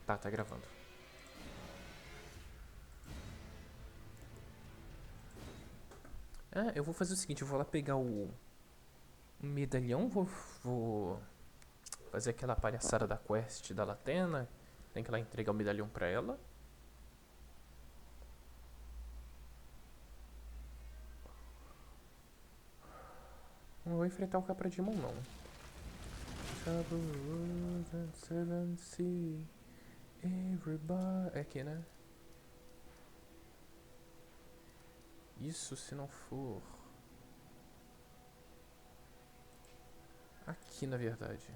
Tá gravando. Ah, eu vou fazer o seguinte, eu vou lá pegar o medalhão, vou fazer aquela palhaçada da quest da Latena. Tem que ir lá entregar o medalhão pra ela. Não vou enfrentar o Capra Demon, não. Everybody. É aqui, né? Isso se não for. Aqui, na verdade.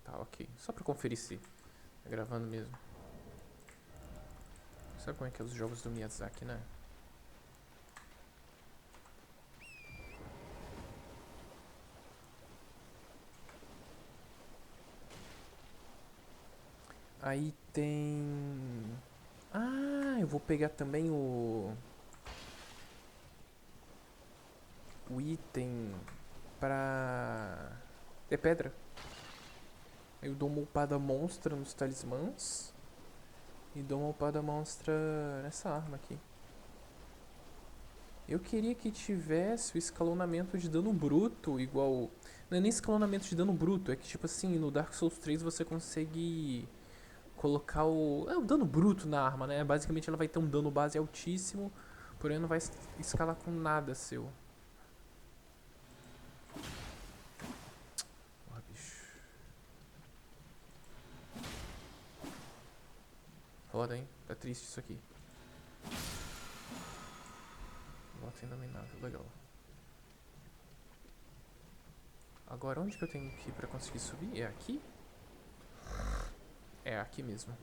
Tá, ok. Só pra conferir se tá gravando mesmo. Sabe como é que é os jogos do Miyazaki, né? Aí tem... Ah, eu vou pegar também o item pra ter pedra. Eu dou uma upada monstra nos talismãs e dou uma upada monstra nessa arma aqui. Eu queria que tivesse o escalonamento de dano bruto igual... Não é nem escalonamento de dano bruto, é que tipo assim, no Dark Souls 3 você consegue colocar o dano bruto na arma, né? Basicamente ela vai ter um dano base altíssimo, porém não vai escalar com nada seu. Porra, bicho. Foda, hein? Tá triste isso aqui. Bota inominável, legal. Agora onde que eu tenho que ir pra conseguir subir? É aqui? É aqui mesmo.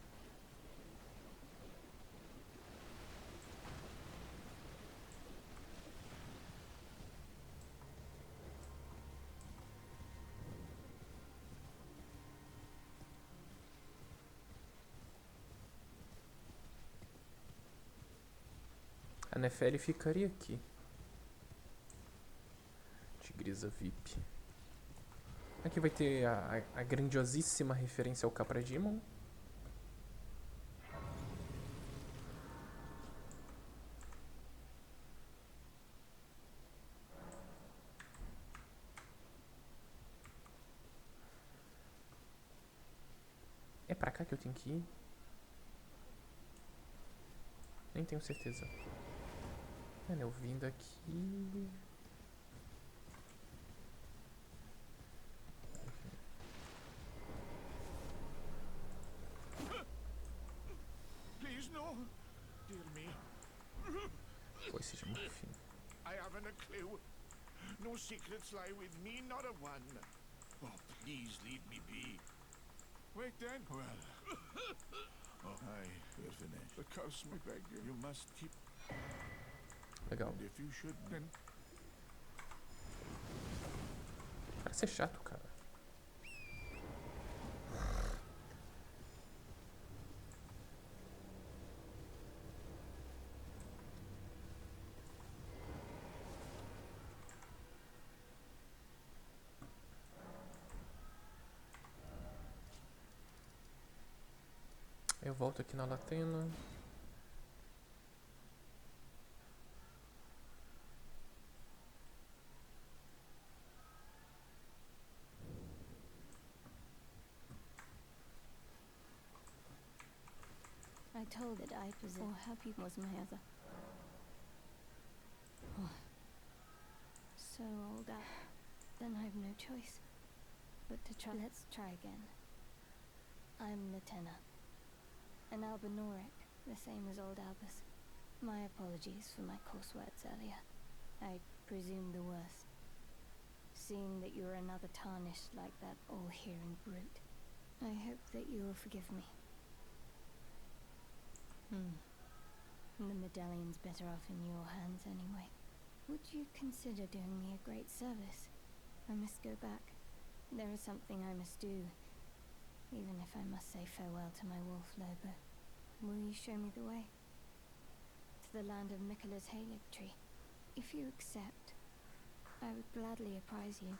A Neferi ficaria aqui. Tigresa VIP. Aqui vai ter a grandiosíssima referência ao Capra Demon. É pra cá que eu tenho que ir? Nem tenho certeza. É, né? Eu vindo aqui... Please, no. Dear me. Foice de marfim. I haven't a clue. No secrets lie with me, not a one. Oh, please leave me be. Wait then. Well. Oh, aye, we're finished. The curse me beg you. You must keep. Legal. And if you should, then. Parece ser chato, cara. Eu volto aqui na Latena. I told that I possess or her people was my other. Oh. So old out. Then I have no choice but to try. Let's try again. I'm Latena. An Albinoric, the same as old Albus. My apologies for my coarse words earlier. I presume the worst. Seeing that you're another tarnished like that all-hearing brute. I hope that you will forgive me. The medallion's better off in your hands anyway. Would you consider doing me a great service? I must go back. There is something I must do, even if I must say farewell to my wolf, Lobo. Will you show me the way? To the land of Mikkela's Halig tree. If you accept, I would gladly apprise you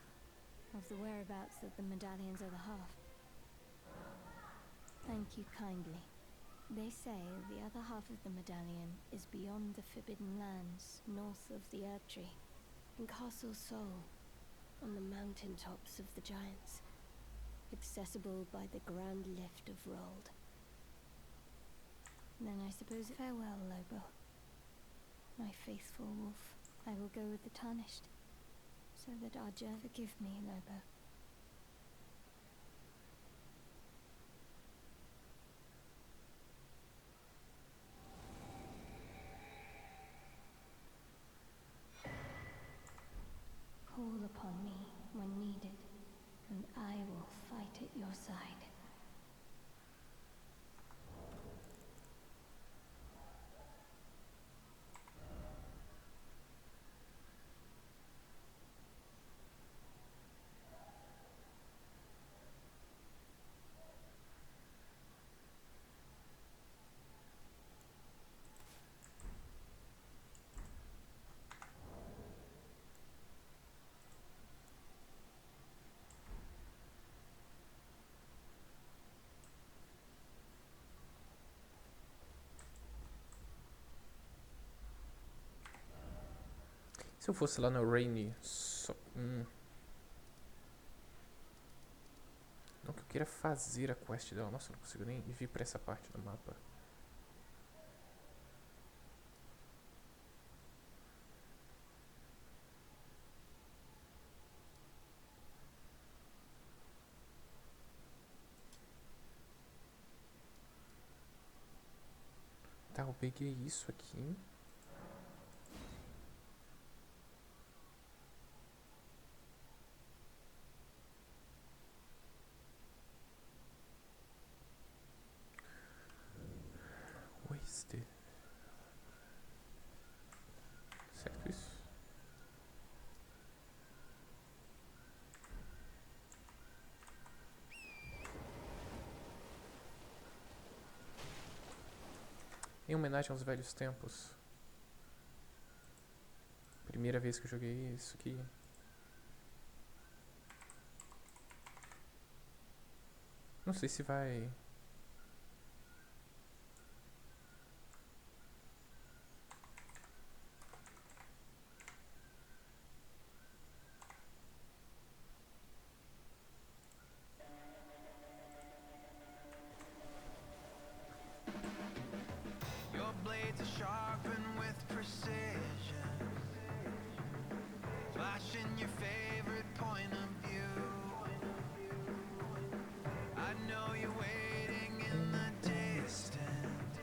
of the whereabouts of the medallions of the half. Thank you kindly. They say the other half of the medallion is beyond the Forbidden Lands, north of the Herb Tree, in Castle Sol, on the mountain tops of the Giants, accessible by the Grand Lift of Rold. Then I suppose farewell, Lobo. My faithful wolf. I will go with the Tarnished, so that Arja forgive me, Lobo. Call upon me when needed, and I will fight at your side. Se eu fosse lá no Ranni, só... Não que eu queira fazer a quest dela. Nossa, eu não consigo nem vir pra essa parte do mapa. Tá, eu peguei isso aqui. Wasted. Certo isso? Em homenagem aos velhos tempos. Primeira vez que eu joguei isso aqui. Não sei se vai... Your blades are sharpened with precision, flashing your favorite point of view. I know you're waiting in the distance,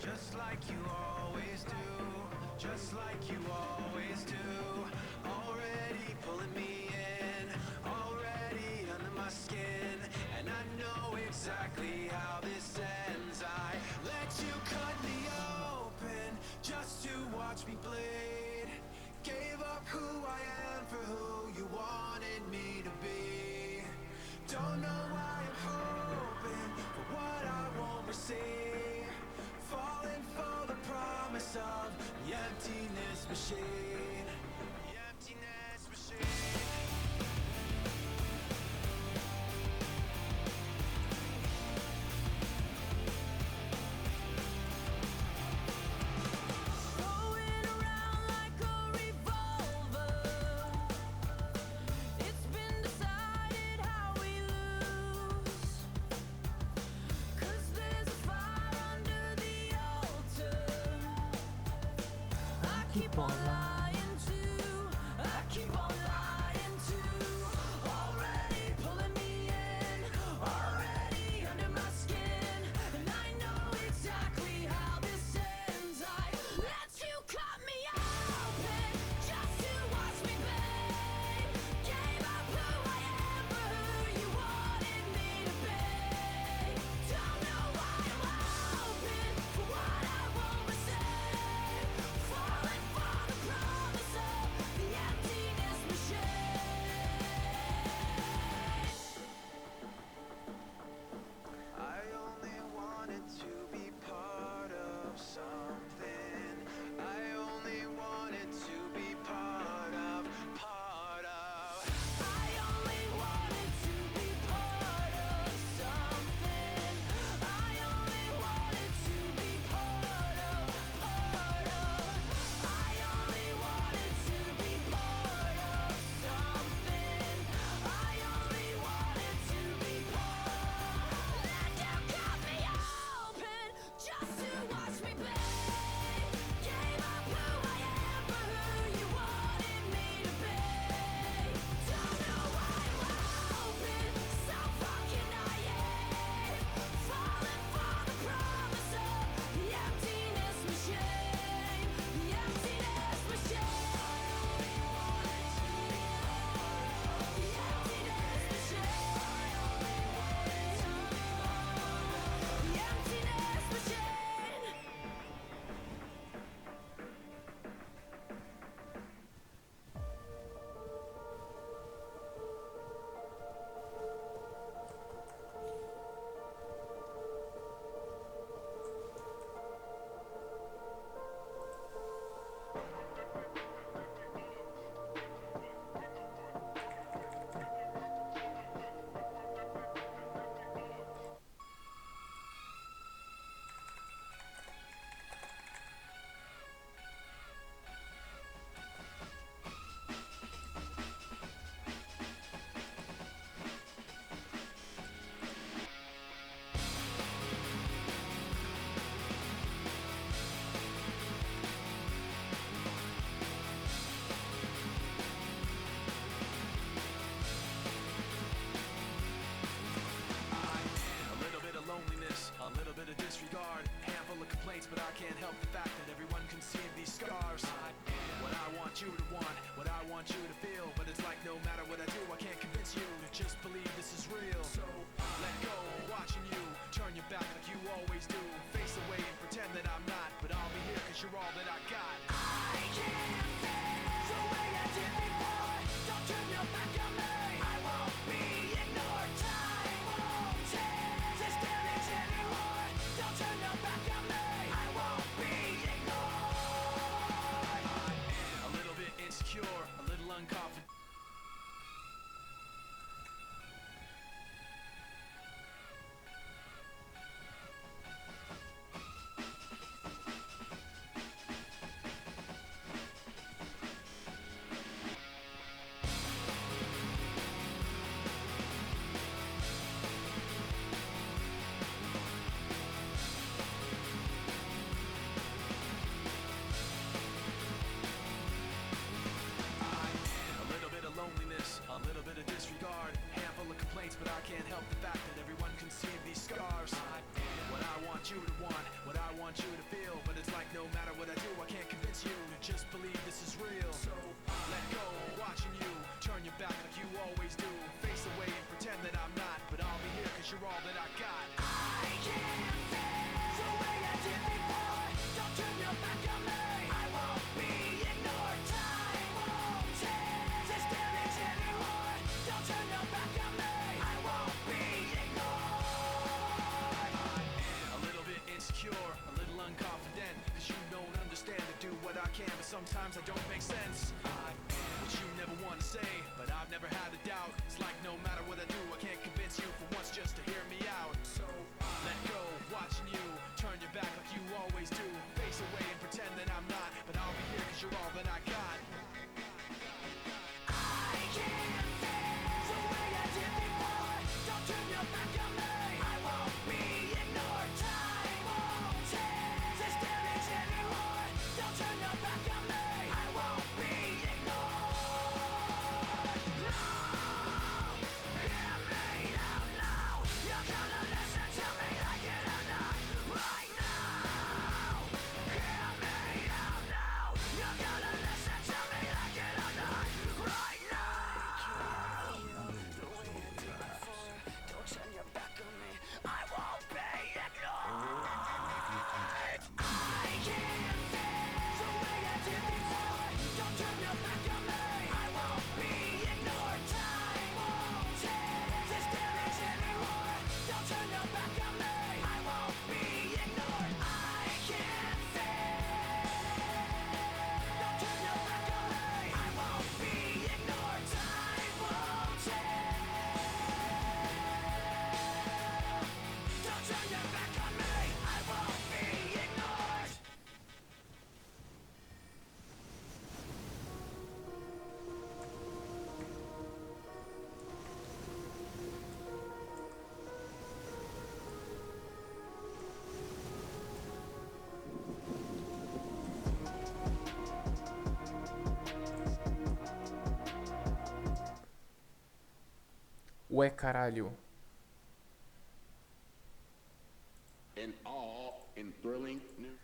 just like you always do, just like you always do. Already pulling me in, already under my skin, and I know exactly how this ends. I let you cut me open just to watch me bleed. Gave up who I am for who you wanted me to be. Don't know why I'm hoping for what I won't receive. Falling for the promise of the emptiness machine. The emptiness machine. Going around like a revolver. It's been decided how we lose. 'Cause there's a fire under the altar. I keep on lying to. I keep on lying to. Already pulling me in. Already under my skin. And I know exactly how this ends. I let you cut me open just to watch me bleed. Gave up who I am for who you wanted me to be. Don't know why I'm hoping for what I won't receive. Falling for the promise got. I can't face the way I did before. Don't turn your back on me. I won't be ignored. Time won't change this damage anymore. Don't turn your back on me. I won't be ignored. A little bit insecure, a little unconfident. A little bit of loneliness, a little bit of disregard, handful of complaints, but I can't help the fact that everyone can see these scars. What I want you to want, what I want you to feel, but it's like no matter what I do, I can't convince you to just believe this is real. So let go, watching you turn your back like you always do, face away and pretend that I'm not, but I'll be here 'cause you're all that I got. I can't face the way I did before. Don't turn your back on me. I won't be ignored. Time won't change this damage anymore. Don't turn your back on me. I won't be ignored. A little bit insecure, a little unconfident, 'cause you don't understand to do what I can, but sometimes I don't make sense. What you never want to say, but I've never had a doubt. It's like no matter what I do, I can't convince you for once just to hear me out. So let go, watching you turn your back like you always do, face away and pretend that I'm not, but I'll be here 'cause you're all that I got. I can't face the way I did before. Don't turn your back on me. I won't be ignored. Time won't change this damage anymore. Don't turn your back on me. I won't be ignored. No, hear me out now. You're gonna listen to me like it or not. Right now, hear me out now. You're gonna listen to me like it or not. Right now. The way I did before. Don't turn your back on me. I won't be ignored. I can't face the way I did before. Don't turn your back on me. I won't be ignored. Time won't change this damage anymore. Don't turn your back on me. I won't be ignored. I can't face. Don't turn your back on me. I won't be ignored. Time won't change. Don't turn your back on me. I won't be ignored. Ué, caralho. And all in thrilling new.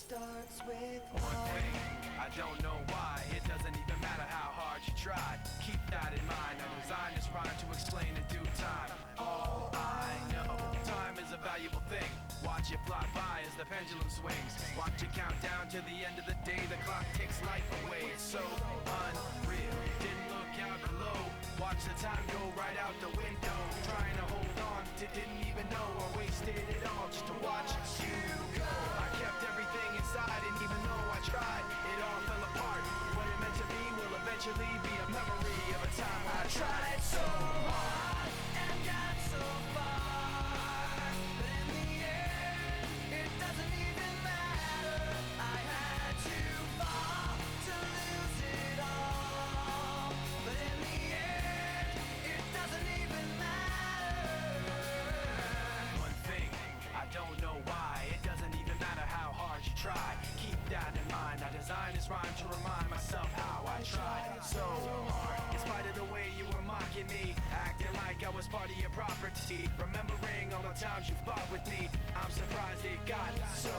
starts with one thing. I don't know why. It doesn't even matter how hard you try. Keep that in mind. I designed this rhyme to explain in due time. All I know, time is a valuable thing. Watch it fly by as the pendulum swings. Watch it count down to the end of the day. The clock takes life away. It's so unreal. Didn't look out below. Watch the time go right out the window. Trying to hold on to didn't even know I wasted it all just to watch you go. I kept everything inside, and even though I tried, it all fell apart. What it meant to be will eventually be a memory of a time I tried so hard and got so far. But in the end, it doesn't even matter. I had to fall to lose it all. But in the end, it doesn't even matter. One thing, I don't know why. It doesn't even matter how hard you try. Keep that in mind. I designed this rhyme to remind myself how I tried so hard. In spite of the way you were mocking me, acting like I was part of your property. Remembering all the times you fought with me, I'm surprised it got so.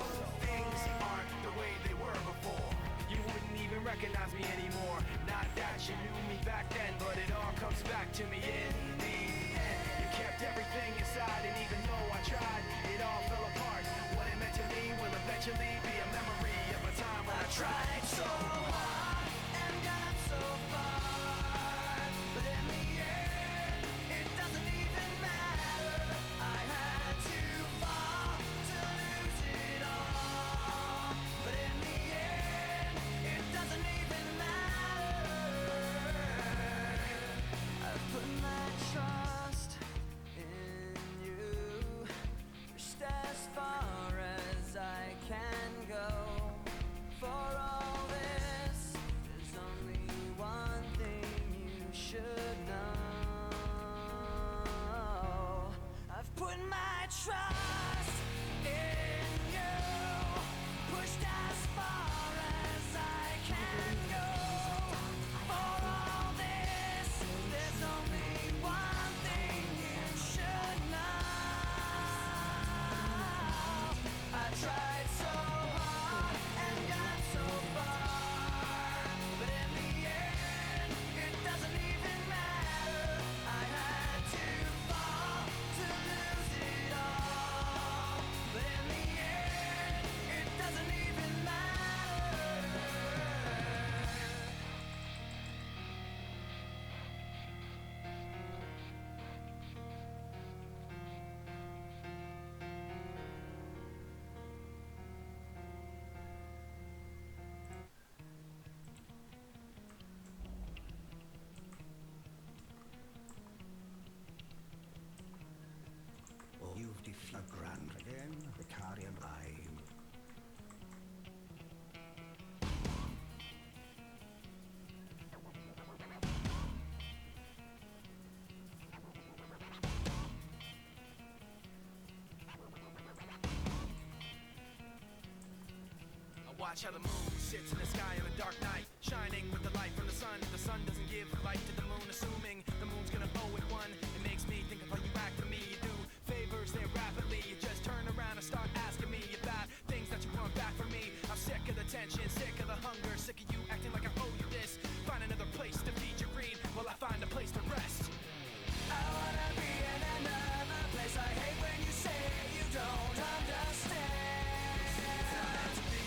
Things aren't the way they were before. You wouldn't even recognize me anymore. Not that you knew me back then, but it all comes back to me in the end. You kept everything inside, and even though I tried, it all fell apart. What it meant to me will eventually be a memory of a time when I tried so hard and got so far. But in the end, it doesn't even matter. I had to fall to lose it all. But in the end, it doesn't even matter. I've put my trust in you, pushed as far as I can go. For all this, there's only one thing you should know. I've put my trust in you, pushed as far as I can go. For all this, there's only one thing you should know. I tried so hard and got so far, but in the end, it doesn't even matter. I had to fall to lose it all, but in the end, it doesn't even matter. You've defeated Grand again, the carrion line. I watch how the moon sits in the sky on a dark night, shining with the light from the sun. The sun doesn't give light to the moon, assuming the moon's gonna owe it one. It makes me think of how you act for me. You do favors there rapidly. You just turn around and start asking me about things that you want back from me. I'm sick of the tension, sick of the hunger, sick of you acting like I owe you this. Find another place to feed your greed while I find a place to rest. I wanna be in another place. I hate when you say you don't understand.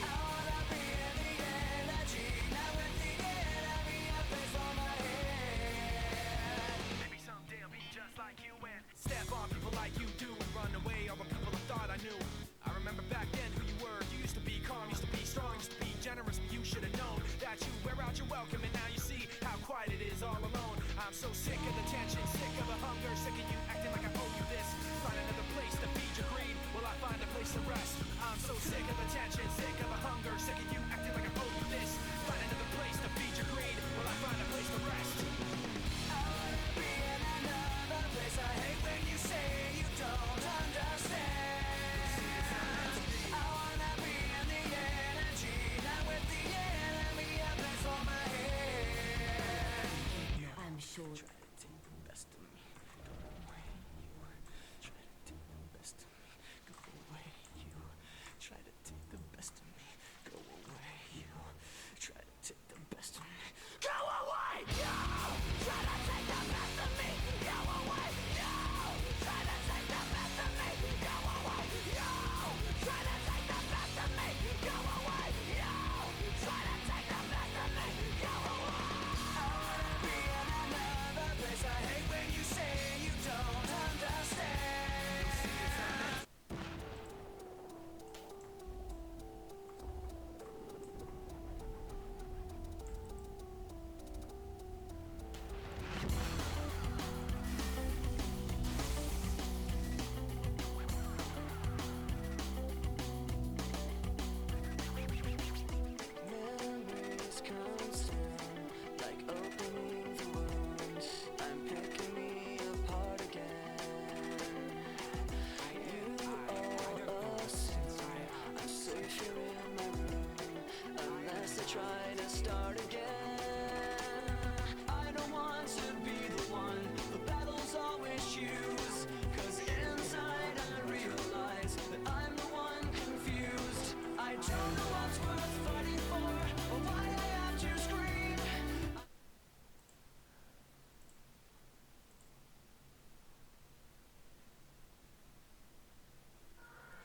I wanna be in the energy, not with the enemy. A place for my head. Maybe someday I'll be just like you and step on people like you do and run away all the people I thought I knew. I remember back then who you were. You used to be calm, used to be strong, used to be generous, but you should have known that you wear out your welcome, and now you see how quiet it is all alone. I'm so sick of the tension, sick of the hunger, sick of you acting like I owe you this. Find another place to feed your greed while I find a place to rest. I'm so sick of the tension, sick of the hunger, sick of you acting like I owe you this. Find another place to feed your greed while I find a place to rest. I wanna be in another place. I hate when you say you don't understand. I wanna be in the energy, not with the enemy. A place for my head. I'm sure. Try to take the best of me.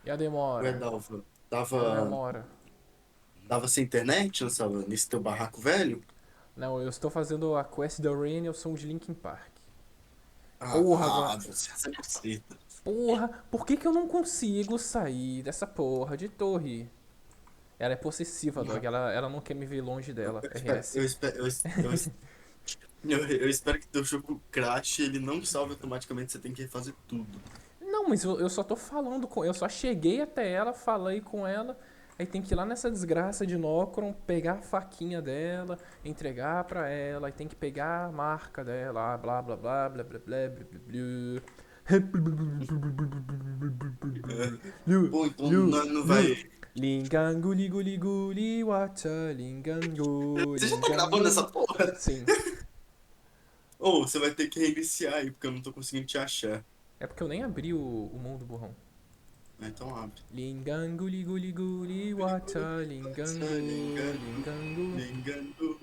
E a Ué, demora? Dalva, E a tava, demora? tava sem internet nesse teu barraco velho? Não, eu estou fazendo a quest da Ranni ao som de Linkin Park. Porra, Você acerta. porra, por que que eu não consigo sair dessa porra de torre? Ela é possessiva, Dog, ela não quer me ver longe dela, RS. Eu espero que teu jogo crash, ele não salve automaticamente, você tem que refazer tudo. Não, mas eu só tô falando com. Eu só cheguei até ela, falei com ela. Aí tem que ir lá nessa desgraça de Nocron, pegar a faquinha dela, entregar pra ela, aí tem que pegar a marca dela, blá blá blá blá blá blá blá blá Pô, então blá não blá. vai. Lingangu ligu ligu li wacha lingangu Você já tá gravando essa lingangu. porra? Sim, Ou você vai ter que reiniciar aí, porque eu não tô conseguindo te achar. é porque eu nem abri o mundo burrão. Então abre. Lingangu ligu ligu li wacha lingangu lingangu. Ligando.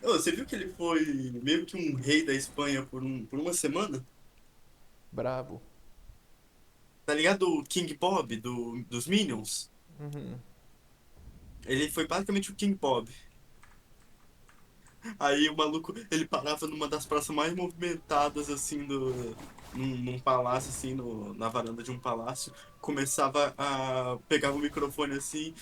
Ô, você viu que ele foi meio que um rei da Espanha por uma semana? Brabo. Tá ligado o King Bob dos Minions? Uhum. Ele foi basicamente o King Bob. Aí o maluco, ele parava numa das praças mais movimentadas, assim, num palácio, assim, na varanda de um palácio. Começava a... Pegava o microfone, assim,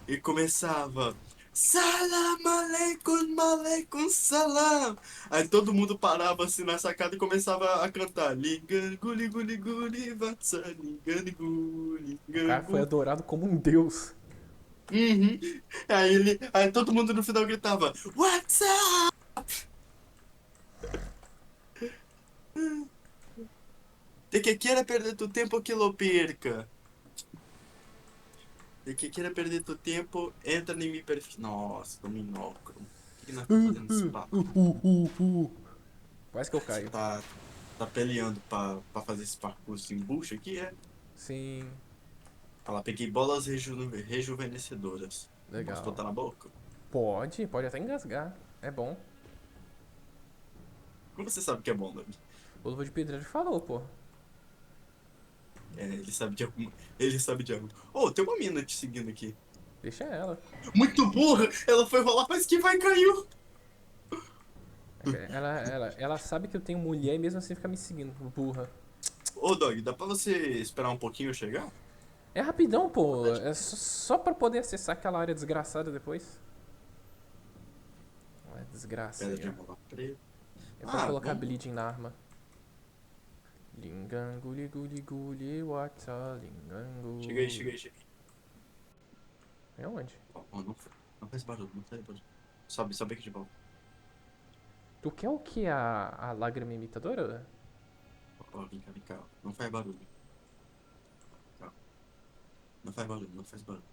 e começava... Salam aleikum, aleikum salam. Aí todo mundo parava, assim, na sacada e começava a cantar. Ligangu, ligu, ligu, livatsa, ligangu, O cara foi ligangu. adorado como um deus. Uhum. Aí todo mundo no final gritava, What's up? De que quiera perder tu tempo que lo perca. De que quiera perder tu tempo, entra em meu perfil. Nossa, Dominócro. O que nós tá fazendo nesse barco? Quase que eu Você caio. tá peleando pra fazer esse parkour em bucha aqui, é? Sim, Olha lá, peguei bolas rejuvenescedoras. Posso legal. botar na boca? Pode até engasgar. É bom. Como você sabe que é bom, Davi? O Luva de Pedreiro falou, pô. É, ele sabe de alguma. Ele sabe de algo. Oh, tem uma mina te seguindo aqui. Deixa ela. Muito burra! Ela foi rolar pra esquivar e caiu! Ela sabe que eu tenho mulher e mesmo assim fica me seguindo, burra. Ô, Dog, dá pra você esperar um pouquinho eu chegar? É rapidão, pô. É só pra poder acessar aquela área desgraçada depois. É desgraça Pedra aí, de ó. mola preta. É pra Ah, colocar vamos. bleeding na arma. Lingangu ligu ligu li wacha Cheguei, lingangu. cheguei, cheguei. É onde? Ó, ó, não faz barulho, não faz barulho. Sobe aqui de volta. Tu quer o que? A lágrima imitadora? Ó, ó, vem cá, ó. Não faz barulho. Calma. Não faz barulho, não faz barulho.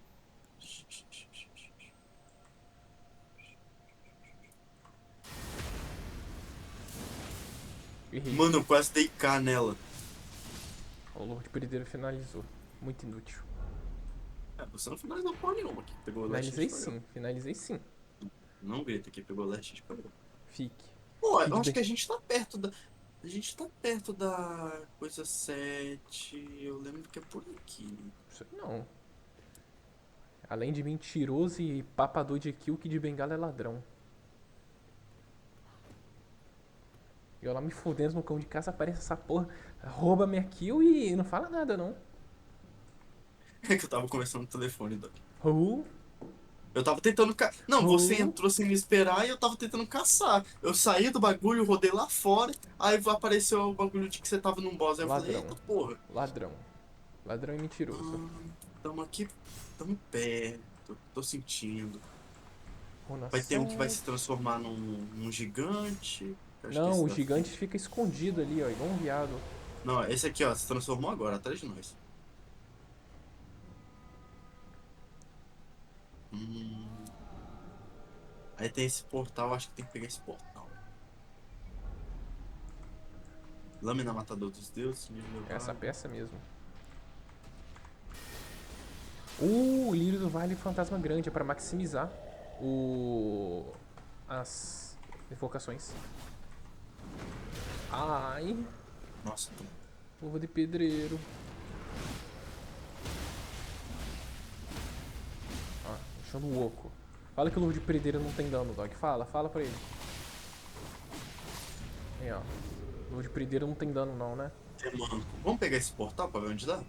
Shh, shh, shh, shh, shh. Errei. Mano, eu quase dei K nela. O Lord Perideiro finalizou. Muito inútil. É, você não finalizou porra nenhuma aqui. Pegou o leste de Finalizei foi eu. sim, finalizei sim. Não grita aqui, pegou o leste de foi eu. Fique. Pô, eu Fique acho bem. que a gente tá perto da. A gente tá perto da coisa 7. Eu lembro que é por aqui. Isso aí não. Além de mentiroso e papador de kill, que de bengala é ladrão. E eu lá me fudendo no cão de caça, aparece essa porra, rouba minha kill e não fala nada não. É que eu tava conversando no telefone, Doc. Who? Eu tava tentando Não, você Who? entrou sem me esperar e eu tava tentando caçar. Eu saí do bagulho, rodei lá fora, aí apareceu o bagulho de que você tava num boss. Aí eu falei, Ladrão. eita porra. Ladrão. Ladrão e mentiroso. Tamo aqui, tamo perto, tô sentindo. Runa Vai ter um que vai 7. se transformar num gigante. Eu acho que Não, esse o da gigante frente. fica escondido ali, ó, igual um viado. Não, esse aqui, ó, se transformou agora, atrás de nós. Hum, Aí tem esse portal, acho que tem que pegar esse portal. Lâmina matador dos deuses, nível Essa elevado. peça mesmo. O lírio do vale fantasma grande é pra maximizar as invocações. Ai, Nossa, luva de pedreiro. Puxando o oco. Fala que o luva de perideira não tem dano, Dog. Fala pra ele. Aí, ó. Luva de perideira não tem dano não, né? Tem manco. Vamos pegar esse portal pra ver onde dá?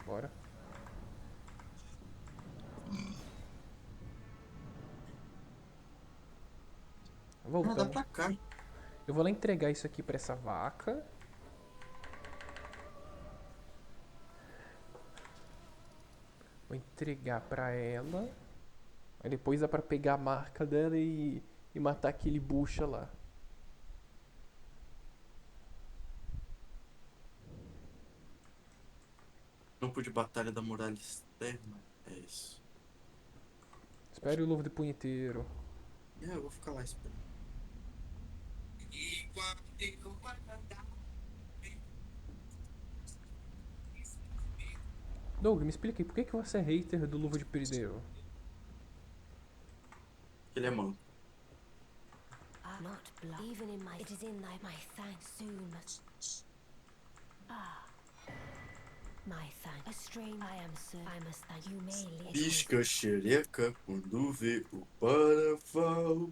Bora. Ah, dá Voltamos. pra cá. Eu vou lá entregar isso aqui pra essa vaca. Vou entregar pra ela. Aí depois dá pra pegar a marca dela e matar aquele bucha lá. Campo de batalha da muralha externa. É isso. Espere o luva de punheteiro. É, eu vou ficar lá esperando. Doug, me explica aí, por que você é hater do luva de perideiro? Ele é manco. Not blood. Even in my, it is in thy my thanks soon. My thanks. A strain I am sir. I must thank you may live. Pisca xereca quando vê o paraval.